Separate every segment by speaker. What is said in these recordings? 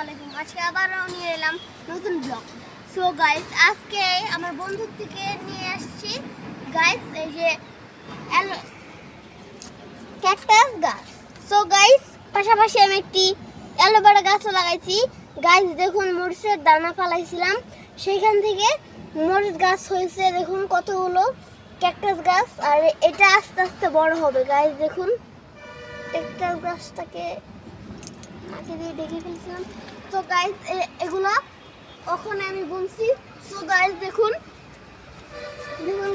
Speaker 1: আলাইকুম। আজকে আবারও নিয়ে এলাম নতুন ব্লগ। সো গাইস, আজকে আমার বন্ধুর থেকে নিয়ে আসছি গাইস এই যে ক্যাকটাস গাছ। সো গাইস, পাশাপাশি আমি একটি অ্যালোভেরা গাছও লাগাইছি। গাইস দেখুন, মরিচের দানা ফালাইছিলাম, সেইখান থেকে মরিচ গাছ হয়েছে। দেখুন কতগুলো ক্যাকটাস গাছ, আর এটা আস্তে আস্তে বড় হবে। গাইস দেখুন, ক্যাকটাস গাছটাকে মাটি দিয়ে ঢেকে ফেলছিলাম। তো গাইস এগুলো ওখানে আমি বুনছি। সো গাইস দেখুন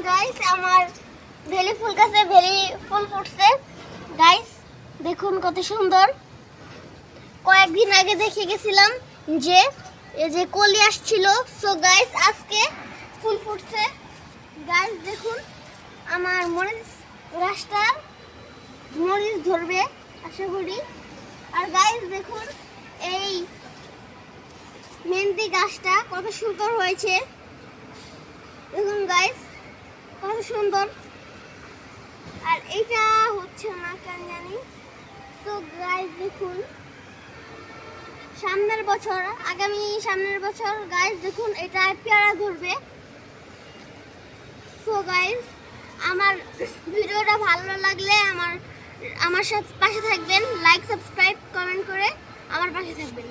Speaker 1: গাইস, আমার ভেলি ফুল গাছে ভেলি ফুল ফুটছে। গাইস দেখুন কত সুন্দর। কয়েকদিন আগে দেখে গেছিলাম যে এই যে কলি আসছিল। সো গাইস আজকে ফুল ফুটছে। গাইস দেখুন, আমার মরিচ গাছটা মরিচ ধরবে আশা করি। আর গাইস দেখুন, এই মেহেন্দি গাছটা কত সুন্দর হয়েছে। দেখুন গাইস কত সুন্দর। আর এইটা হচ্ছে না কেন জানি। তো গাইস দেখুন, সামনের বছর গাইস দেখুন এটা পেয়ারা ধরবে। সো গাইস, আমার ভিডিওটা ভালো লাগলে আমার সাথে পাশে থাকবেন, লাইক সাবস্ক্রাইব কমেন্ট করে আমার পাশে থাকবেন।